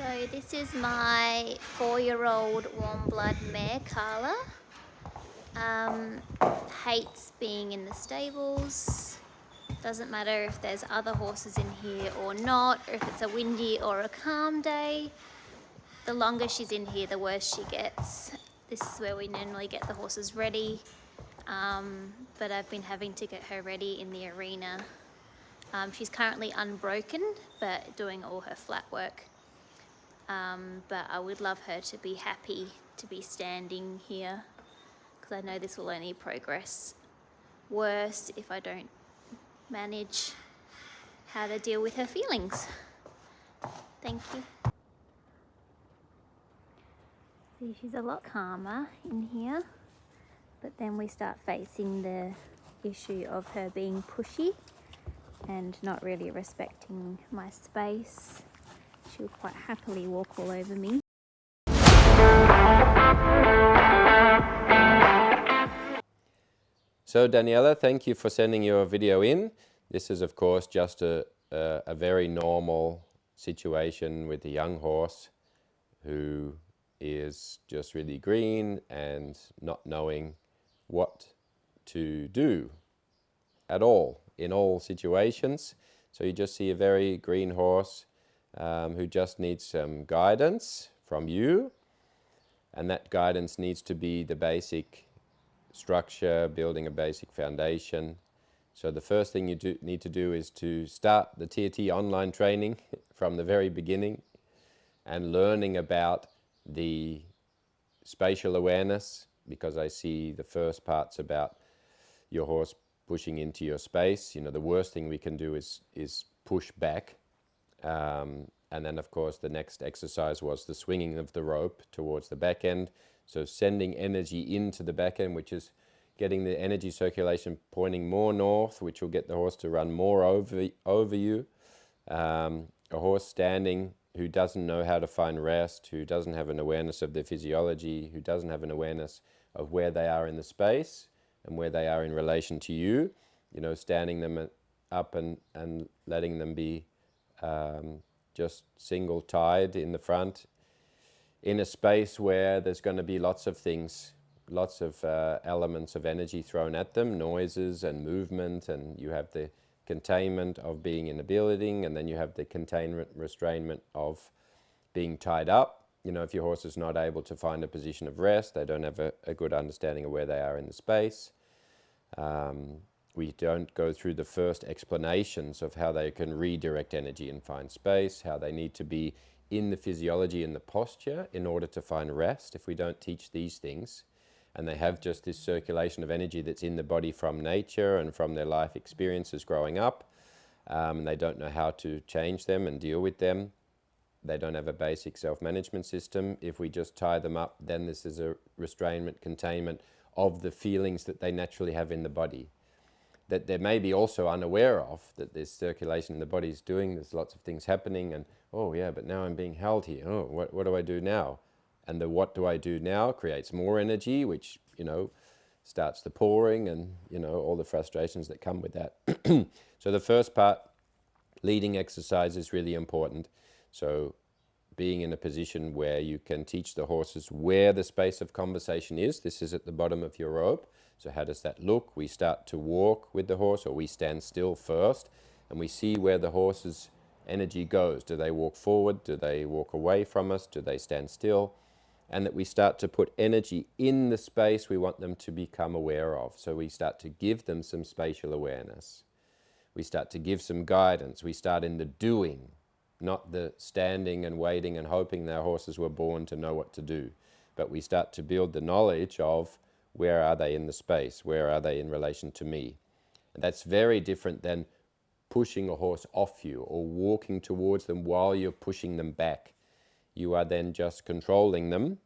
So this is my 4-year-old warm blood mare, Carla. Hates being in the stables. Doesn't matter if there's other horses in here or not, or if it's a windy or a calm day. The longer she's in here, the worse she gets. This is where we normally get the horses ready, but I've been having to get her ready in the arena. She's currently unbroken, but doing all her flat work. But I would love her to be happy to be standing here, because I know this will only progress worse if I don't manage how to deal with her feelings. Thank you. See, she's a lot calmer in here, but then we start facing the issue of her being pushy and not really respecting my space. She'll quite happily walk all over me. So Daniela, thank you for sending your video in. This is of course just a very normal situation with a young horse who is just really green and not knowing what to do at all in all situations. So you just see a very green horse who just needs some guidance from you, and that guidance needs to be the basic structure, building a basic foundation. So the first thing you need to do is to start the TRT online training from the very beginning and learning about the spatial awareness, because I see the first part's about your horse pushing into your space. You know, the worst thing we can do is push back. And then of course the next exercise was the swinging of the rope towards the back end. So sending energy into the back end, which is getting the energy circulation pointing more north, which will get the horse to run more over you. A horse standing who doesn't know how to find rest, who doesn't have an awareness of their physiology, who doesn't have an awareness of where they are in the space and where they are in relation to you, you know, standing them up and letting them be just single tied in the front in a space where there's going to be lots of things, lots of elements of energy thrown at them, noises and movement, and you have the containment of being in a building, and then you have the containment, restraint of being tied up. You know, if your horse is not able to find a position of rest, they don't have a good understanding of where they are in the space. We don't go through the first explanations of how they can redirect energy and find space, how they need to be in the physiology and the posture in order to find rest. If we don't teach these things, and they have just this circulation of energy that's in the body from nature and from their life experiences growing up, they don't know how to change them and deal with them. They don't have a basic self-management system. If we just tie them up, then this is a restraint, containment of the feelings that they naturally have in the body, that they may be also unaware of, that this circulation in the body is doing. There's lots of things happening, and oh yeah, but now I'm being held here. Oh, what do I do now? And the what do I do now creates more energy, which, you know, starts the pouring and, you know, all the frustrations that come with that. So the first part, leading exercise, is really important. So being in a position where you can teach the horses where the space of conversation is. This is at the bottom of your rope. So how does that look? We start to walk with the horse, or we stand still first, and we see where the horse's energy goes. Do they walk forward? Do they walk away from us? Do they stand still? And that we start to put energy in the space we want them to become aware of. So we start to give them some spatial awareness. We start to give some guidance. We start in the doing, not the standing and waiting and hoping their horses were born to know what to do. But we start to build the knowledge of where are they in the space, where are they in relation to me. And that's very different than pushing a horse off you or walking towards them while you're pushing them back. You are then just controlling them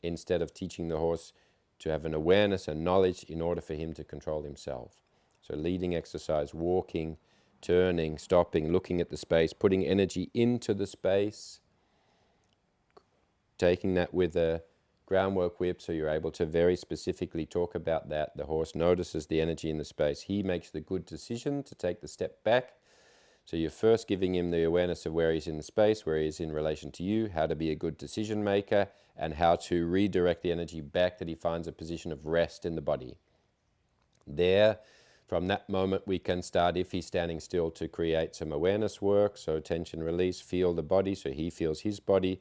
instead of teaching the horse to have an awareness and knowledge in order for him to control himself. So leading exercise, walking, turning, stopping, looking at the space, putting energy into the space, taking that with a groundwork whip so you're able to very specifically talk about that. The horse notices the energy in the space. He makes the good decision to take the step back. So you're first giving him the awareness of where he's in the space, where he is in relation to you, how to be a good decision maker, and how to redirect the energy back that he finds a position of rest in the body. There, from that moment, we can start, if he's standing still, to create some awareness work. So tension release, feel the body, so he feels his body.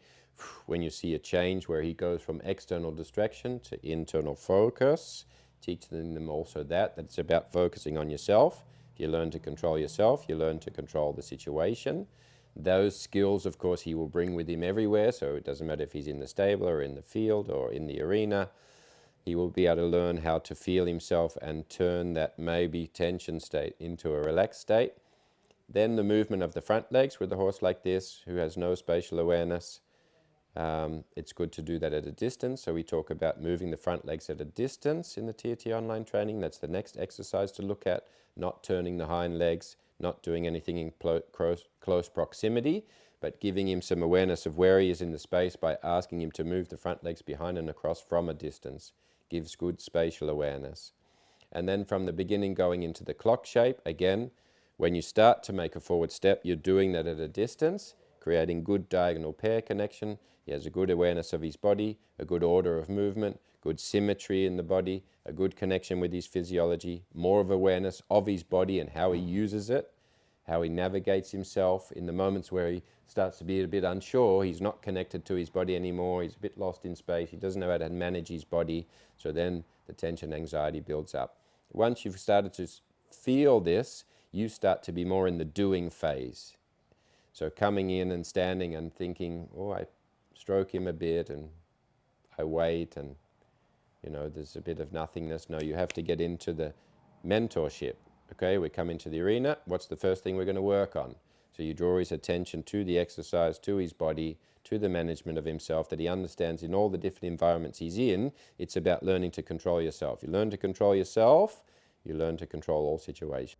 When you see a change where he goes from external distraction to internal focus, teaching them also that it's about focusing on yourself. If you learn to control yourself, you learn to control the situation. Those skills, of course, he will bring with him everywhere, so it doesn't matter if he's in the stable or in the field or in the arena. He will be able to learn how to feel himself and turn that maybe tension state into a relaxed state. Then the movement of the front legs with a horse like this who has no spatial awareness. It's good to do that at a distance. So we talk about moving the front legs at a distance in the TRT online training. That's the next exercise to look at. Not turning the hind legs, not doing anything in close proximity, but giving him some awareness of where he is in the space by asking him to move the front legs behind and across from a distance. Gives good spatial awareness. And then from the beginning going into the clock shape, again, when you start to make a forward step, you're doing that at a distance, creating good diagonal pair connection. He has a good awareness of his body, a good order of movement, good symmetry in the body, a good connection with his physiology, more of awareness of his body and how he uses it, how he navigates himself in the moments where he starts to be a bit unsure. He's not connected to his body anymore. He's a bit lost in space. He doesn't know how to manage his body. So then the tension, anxiety builds up. Once you've started to feel this, you start to be more in the doing phase. So coming in and standing and thinking, oh, I stroke him a bit and I wait and, there's a bit of nothingness. No, you have to get into the mentorship. Okay, we come into the arena. What's the first thing we're going to work on? So you draw his attention to the exercise, to his body, to the management of himself, that he understands in all the different environments he's in. It's about learning to control yourself. You learn to control yourself, you learn to control all situations.